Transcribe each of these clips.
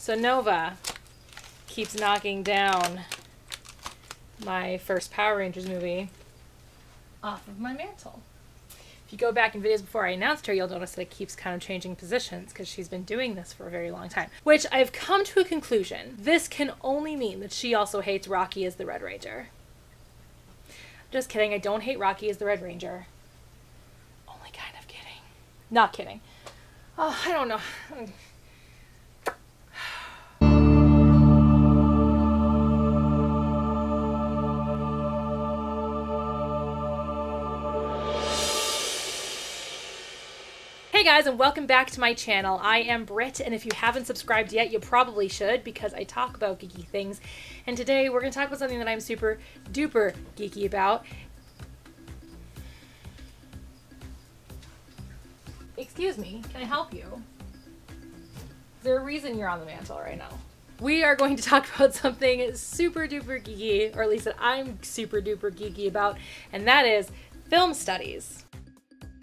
So Nova keeps knocking down my first Power Rangers movie off of my mantle. If you go back in videos before I announced her, you'll notice that it keeps kind of changing positions because she's been doing this for a very long time. Which I've come to a conclusion. This can only mean that she also hates Rocky as the Red Ranger. Just kidding. I don't hate Rocky as the Red Ranger. Only kind of kidding. Not kidding. Oh, I don't know. Hey guys, and welcome back to my channel. I am Britt, and if you haven't subscribed yet, you probably should because I talk about geeky things. And today we're going to talk about something that I'm super duper geeky about. Excuse me, can I help you? Is there a reason you're on the mantle right now? We are going to talk about something super duper geeky, or at least that I'm super duper geeky about, and that is film studies.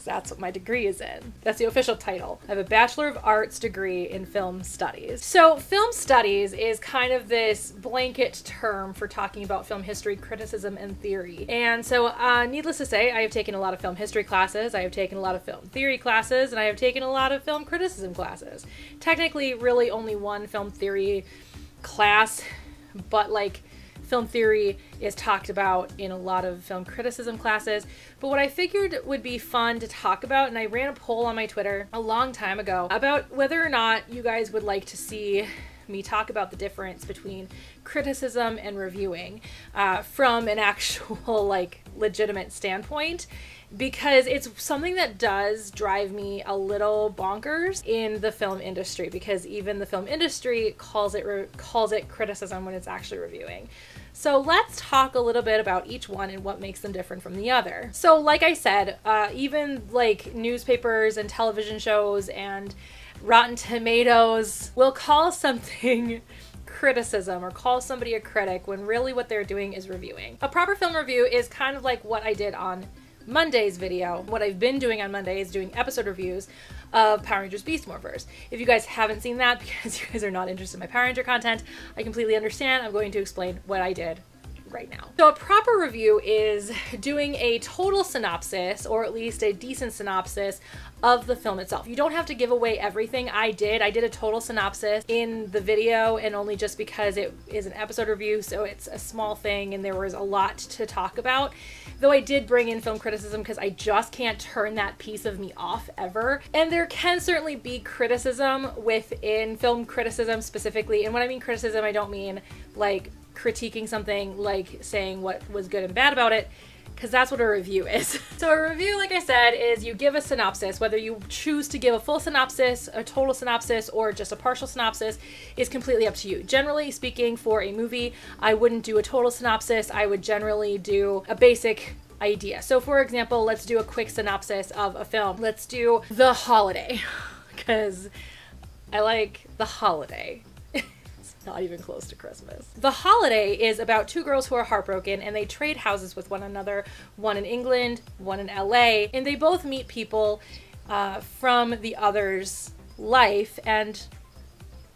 That's what my degree is in. That's the official title. I have a Bachelor of Arts degree in film studies. So film studies is kind of this blanket term for talking about film history, criticism, and theory. And so needless to say, I have taken a lot of film history classes, I have taken a lot of film theory classes, and I have taken a lot of film criticism classes. Technically, really only one film theory class, but like film theory is talked about in a lot of film criticism classes. But what I figured would be fun to talk about, and I ran a poll on my Twitter a long time ago about whether or not you guys would like to see me talk about the difference between criticism and reviewing from an actual like legitimate standpoint, because it's something that does drive me a little bonkers in the film industry, because even the film industry calls it criticism when it's actually reviewing. So let's talk a little bit about each one and what makes them different from the other. So like I said, even like newspapers and television shows and Rotten Tomatoes will call something criticism or call somebody a critic when really what they're doing is reviewing. A proper film review is kind of like what I did on Monday's video. What I've been doing on Monday is doing episode reviews of Power Rangers Beast Morphers. If you guys haven't seen that because you guys are not interested in my Power Ranger content, I completely understand. I'm going to explain what I did right now. So a proper review is doing a total synopsis, or at least a decent synopsis, of the film itself. You don't have to give away everything. I did a total synopsis in the video, and only just because it is an episode review, so it's a small thing and there was a lot to talk about. Though I did bring in film criticism because I just can't turn that piece of me off ever. And there can certainly be criticism within film criticism specifically. And when I mean criticism, I don't mean like critiquing something, like saying what was good and bad about it, because that's what a review is. So a review, like I said, is you give a synopsis. Whether you choose to give a full synopsis, a total synopsis, or just a partial synopsis is completely up to you. Generally speaking, for a movie, I wouldn't do a total synopsis. I would generally do a basic idea. So for example, let's do a quick synopsis of a film. Let's do The Holiday, because I like The Holiday. Not even close to Christmas. The Holiday is about two girls who are heartbroken and they trade houses with one another, one in England, one in LA, and they both meet people from the other's life, and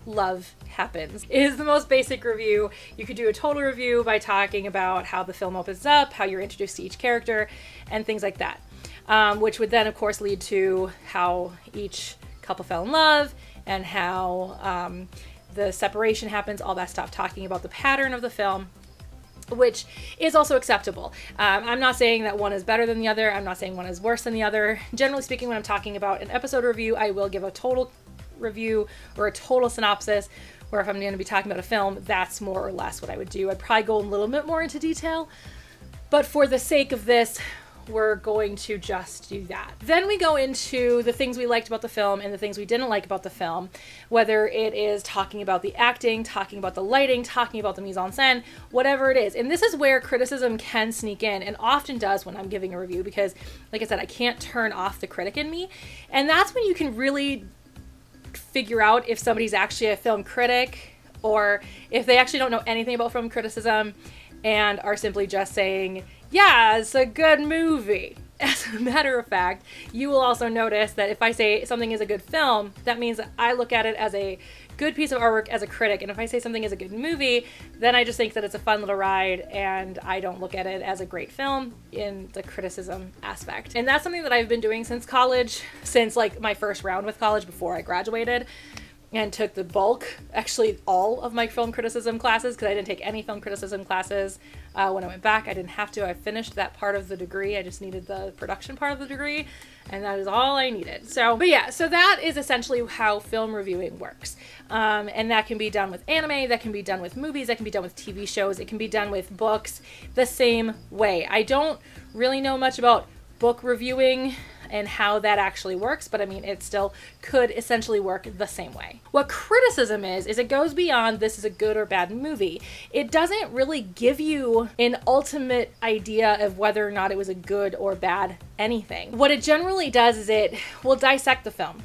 love happens. It is the most basic review. You could do a total review by talking about how the film opens up, how you're introduced to each character, and things like that, which would then of course lead to how each couple fell in love and how the separation happens, all that stuff, talking about the pattern of the film, which is also acceptable. I'm not saying that one is better than the other. I'm not saying one is worse than the other. Generally speaking, when I'm talking about an episode review, I will give a total review or a total synopsis, where if I'm going to be talking about a film, that's more or less what I would do. I'd probably go a little bit more into detail, but for the sake of this, we're going to just do that. Then we go into the things we liked about the film and the things we didn't like about the film, whether it is talking about the acting, talking about the lighting, talking about the mise-en-scène, whatever it is. And this is where criticism can sneak in, and often does when I'm giving a review, because like I said, I can't turn off the critic in me. And that's when you can really figure out if somebody's actually a film critic, or if they actually don't know anything about film criticism and are simply just saying, yeah, it's a good movie. As a matter of fact, you will also notice that if I say something is a good film, that means that I look at it as a good piece of artwork as a critic, and if I say something is a good movie, then I just think that it's a fun little ride, and I don't look at it as a great film in the criticism aspect. And that's something that I've been doing since college, since like my first round with college before I graduated and took the bulk, actually all of my film criticism classes, because I didn't take any film criticism classes when I went back. I didn't have to. I finished that part of the degree. I just needed the production part of the degree, and that is all I needed. So, but yeah, so that is essentially how film reviewing works. And that can be done with anime, that can be done with movies, that can be done with TV shows, it can be done with books the same way. I don't really know much about book reviewing and how that actually works, but I mean, it still could essentially work the same way. What criticism is it goes beyond this is a good or bad movie. It doesn't really give you an ultimate idea of whether or not it was a good or bad anything. What it generally does is it will dissect the film.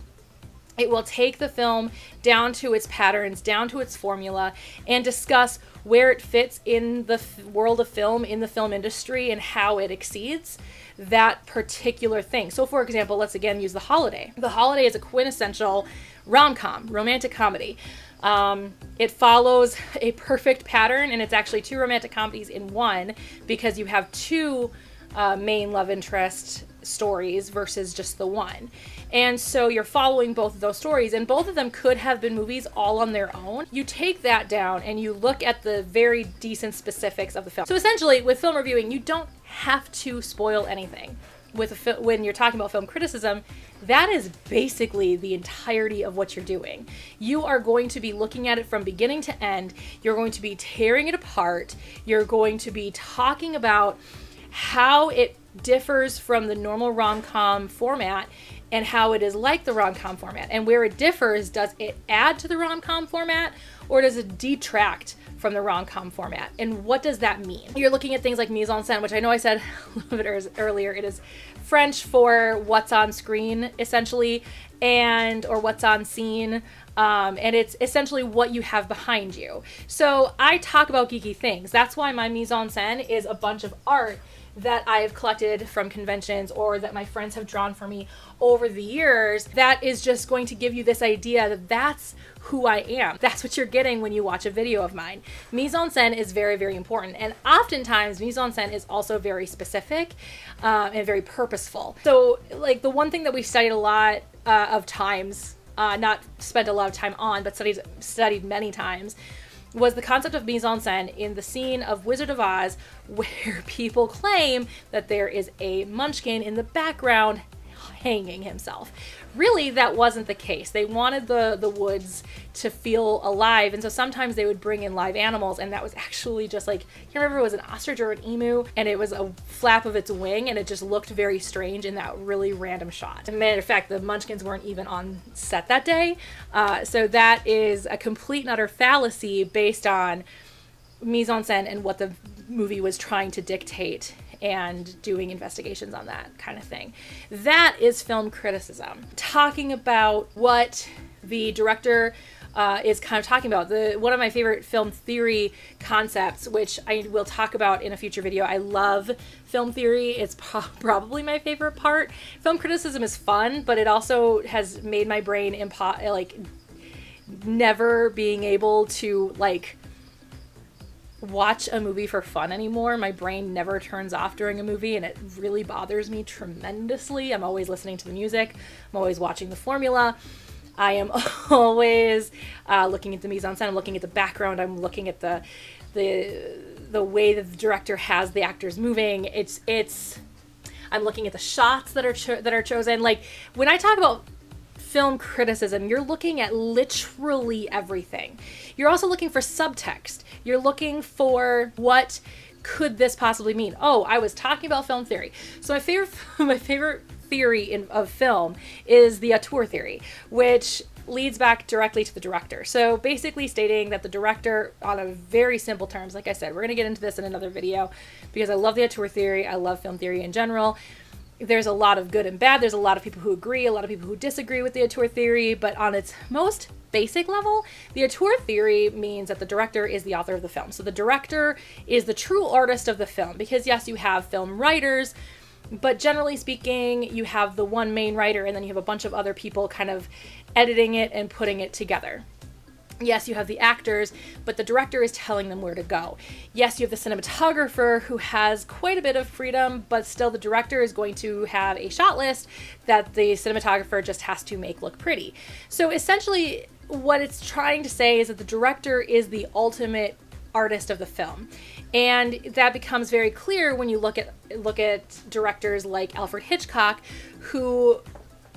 It will take the film down to its patterns, down to its formula, and discuss where it fits in the world of film, in the film industry, and how it exceeds that particular thing. So for example, let's again use The Holiday. The Holiday is a quintessential rom-com, romantic comedy. It follows a perfect pattern, and it's actually two romantic comedies in one, because you have two main love interest stories versus just the one. And so you're following both of those stories, and both of them could have been movies all on their own. You take that down and you look at the very decent specifics of the film. So essentially with film reviewing, you don't have to spoil anything. When you're talking about film criticism, that is basically the entirety of what you're doing. You are going to be looking at it from beginning to end. You're going to be tearing it apart. You're going to be talking about how it differs from the normal rom-com format and how it is like the rom-com format. And where it differs, does it add to the rom-com format or does it detract from the rom-com format? And what does that mean? You're looking at things like mise en scène, which I know I said a little bit earlier. It is French for what's on screen, essentially, or what's on scene. And it's essentially what you have behind you. So I talk about geeky things. That's why my mise en scène is a bunch of art that I've collected from conventions or that my friends have drawn for me over the years. That is just going to give you this idea that that's who I am. That's what you're getting when you watch a video of mine. Mise en scène is very, very important. And oftentimes mise en scène is also very specific and very purposeful. So like the one thing that we studied a lot of times, not spent a lot of time on, but studied many times, was the concept of mise en scène in the scene of Wizard of Oz, where people claim that there is a munchkin in the background hanging himself. Really, that wasn't the case. They wanted the woods to feel alive, and so sometimes they would bring in live animals, and that was actually just like, I can't remember if it was an ostrich or an emu, and it was a flap of its wing, and it just looked very strange in that really random shot. As a matter of fact, the munchkins weren't even on set that day, so that is a complete and utter fallacy based on mise en scène and what the movie was trying to dictate and doing investigations on that kind of thing. That is film criticism. Talking about what the director is kind of talking about. One of my favorite film theory concepts, which I will talk about in a future video. I love film theory. It's probably my favorite part. Film criticism is fun, but it also has made my brain never being able to watch a movie for fun anymore. My brain never turns off during a movie, and it really bothers me tremendously. I'm always listening to the music. I'm always watching the formula. I am always looking at the mise en scène. I'm looking at the background. I'm looking at the way that the director has the actors moving. I'm looking at the shots that are chosen. Like when I talk about film criticism, you're looking at literally everything. You're also looking for subtext. You're looking for what could this possibly mean? Oh, I was talking about film theory. So my favorite theory of film is the auteur theory, which leads back directly to the director. So basically stating that the director, on a very simple terms, like I said, we're going to get into this in another video because I love the auteur theory. I love film theory in general. There's a lot of good and bad. There's a lot of people who agree, a lot of people who disagree with the auteur theory, but on its most basic level, the auteur theory means that the director is the author of the film. So the director is the true artist of the film, because yes, you have film writers, but generally speaking, you have the one main writer and then you have a bunch of other people kind of editing it and putting it together. Yes, you have the actors, but the director is telling them where to go. Yes, you have the cinematographer who has quite a bit of freedom, but still the director is going to have a shot list that the cinematographer just has to make look pretty. So essentially what it's trying to say is that the director is the ultimate artist of the film. And that becomes very clear when you look at directors like Alfred Hitchcock, who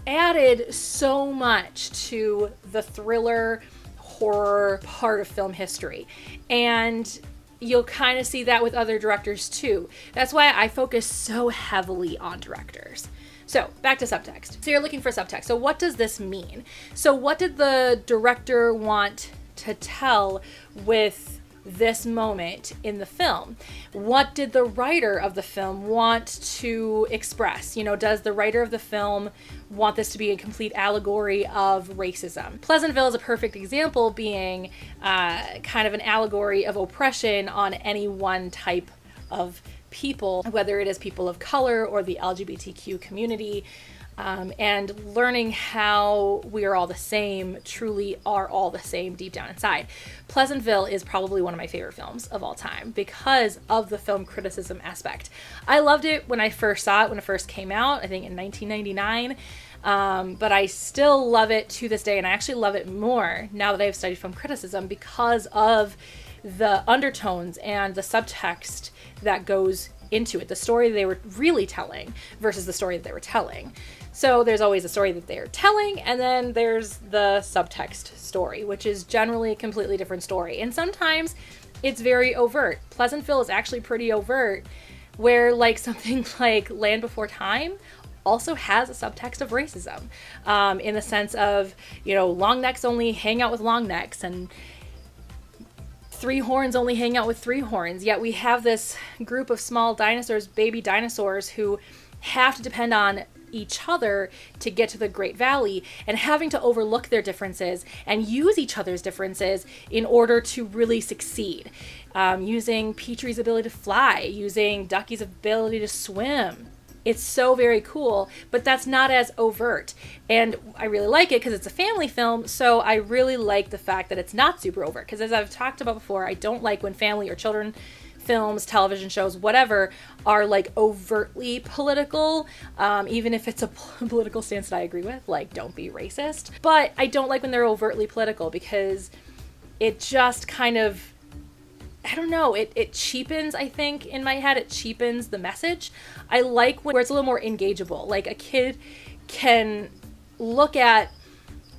added so much to the thriller horror part of film history. And you'll kind of see that with other directors too. That's why I focus so heavily on directors. So back to subtext. So you're looking for subtext. So what does this mean? So what did the director want to tell with this moment in the film? What did the writer of the film want to express? You know, does the writer of the film want this to be a complete allegory of racism? Pleasantville is a perfect example, being kind of an allegory of oppression on any one type of people, whether it is people of color or the LGBTQ community. And learning how we are all the same, truly are all the same deep down inside. Pleasantville is probably one of my favorite films of all time because of the film criticism aspect. I loved it when I first saw it, when it first came out, I think in 1999. But I still love it to this day, and I actually love it more now that I've studied film criticism because of the undertones and the subtext that goes into it, the story they were really telling versus the story that they were telling. So there's always a story that they're telling, and then there's the subtext story, which is generally a completely different story. And sometimes it's very overt. Pleasantville is actually pretty overt, where like something like Land Before Time also has a subtext of racism, in the sense of, you know, long necks only hang out with long necks, and three horns only hang out with three horns. Yet we have this group of small dinosaurs, baby dinosaurs, who have to depend on each other to get to the Great Valley, and having to overlook their differences and use each other's differences in order to really succeed. Using Petrie's ability to fly, using Ducky's ability to swim. It's so very cool, but that's not as overt. And I really like it because it's a family film, so I really like the fact that it's not super overt. Because as I've talked about before, I don't like when family or children films, television shows, whatever, are like overtly political, even if it's a political stance that I agree with, like don't be racist. But I don't like when they're overtly political because it just kind of, I don't know, it cheapens, I think, in my head, it cheapens the message. I like where it's a little more engageable. Like a kid can look at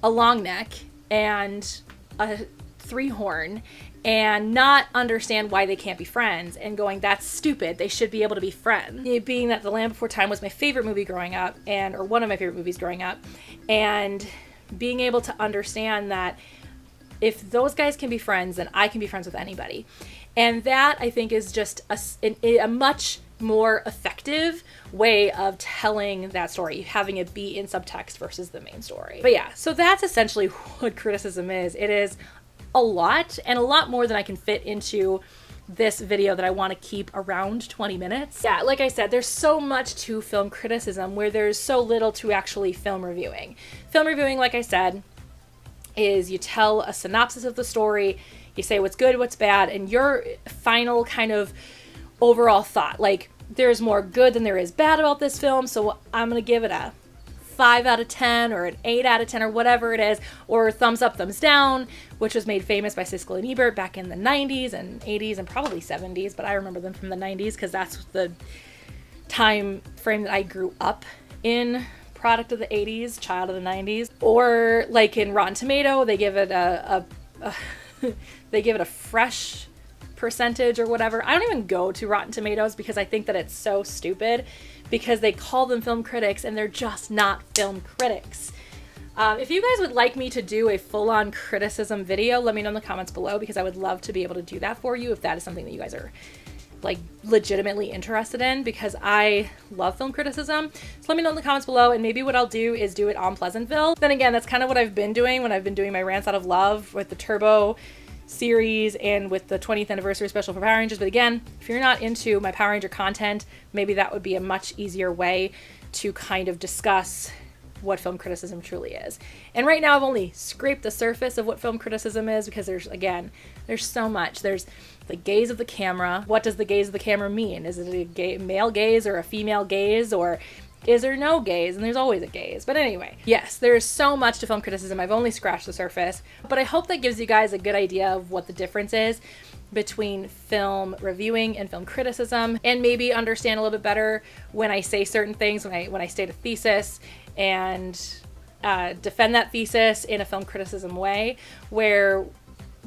a long neck and a three horn and not understand why they can't be friends, and going, that's stupid, they should be able to be friends. It being that The Land Before Time was my favorite movie growing up, or one of my favorite movies growing up, and being able to understand that if those guys can be friends, then I can be friends with anybody. And that, I think, is just a much more effective way of telling that story, having it be in subtext versus the main story. But yeah, so that's essentially what criticism is. It is a lot, and a lot more than I can fit into this video that I want to keep around 20 minutes. Yeah, like I said, there's so much to film criticism where there's so little to actually film reviewing. Film reviewing, like I said, is you tell a synopsis of the story, you say what's good, what's bad, and your final kind of overall thought. Like, there's more good than there is bad about this film, so I'm gonna give it a 5 out of 10 or an 8 out of 10 or whatever it is, or thumbs up, thumbs down, which was made famous by Siskel and Ebert back in the 90s and 80s and probably 70s, but I remember them from the 90s because that's the time frame that I grew up in. Product of the 80s, child of the 90s. Or like in Rotten Tomato, they give it they give it a fresh percentage or whatever. I don't even go to Rotten Tomatoes because I think that it's so stupid, because they call them film critics and they're just not film critics. If you guys would like me to do a full-on criticism video, let me know in the comments below, because I would love to be able to do that for you if that is something that you guys are like legitimately interested in, because I love film criticism. So let me know in the comments below, and maybe what I'll do is do it on Pleasantville. Then again, that's kind of what I've been doing when I've been doing my rants out of love with the Turbo series and with the 20th anniversary special for Power Rangers. But again, if you're not into my Power Ranger content, maybe that would be a much easier way to kind of discuss what film criticism truly is. And right now I've only scraped the surface of what film criticism is, because there's so much. There's the gaze of the camera. What does the gaze of the camera mean? Is it a male gaze or a female gaze, or is there no gaze? And there's always a gaze. But anyway, yes, there's so much to film criticism. I've only scratched the surface, but I hope that gives you guys a good idea of what the difference is between film reviewing and film criticism, and maybe understand a little bit better when I say certain things, when I state a thesis and defend that thesis in a film criticism way, where,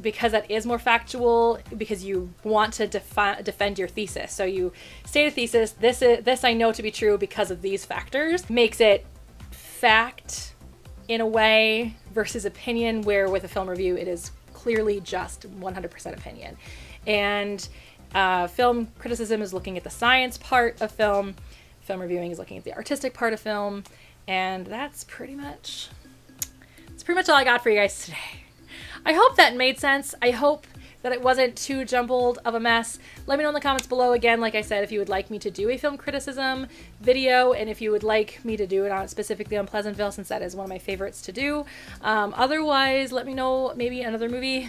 because that is more factual, because you want to defend your thesis. So you state a thesis, this I know to be true because of these factors, makes it fact in a way versus opinion, where with a film review it is clearly just 100% opinion. And film criticism is looking at the science part of film. Film reviewing is looking at the artistic part of film. And that's pretty much all I got for you guys today. I hope that made sense. I hope that it wasn't too jumbled of a mess. Let me know in the comments below, again, like I said, if you would like me to do a film criticism video, and if you would like me to do it specifically on Pleasantville, since that is one of my favorites to do. Otherwise, let me know maybe another movie.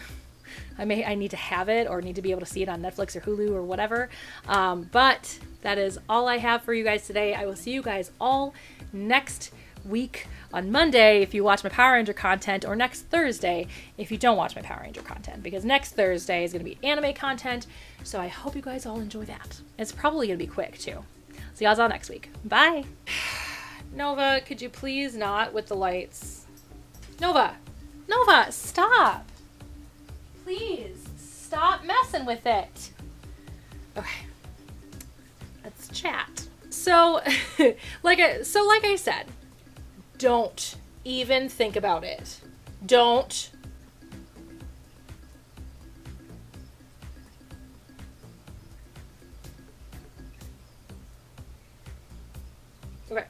I need to have it, or need to be able to see it on Netflix or Hulu or whatever. But that is all I have for you guys today. I will see you guys all next week on Monday if you watch my Power Ranger content, or next Thursday if you don't watch my Power Ranger content, because next Thursday is going to be anime content, so I hope you guys all enjoy that. It's probably going to be quick too. See y'all all next week. Bye! Nova, could you please not with the lights? Nova! Nova, stop! Please, stop messing with it! Okay. Let's chat. So, like I said, don't even think about it. Don't. Okay.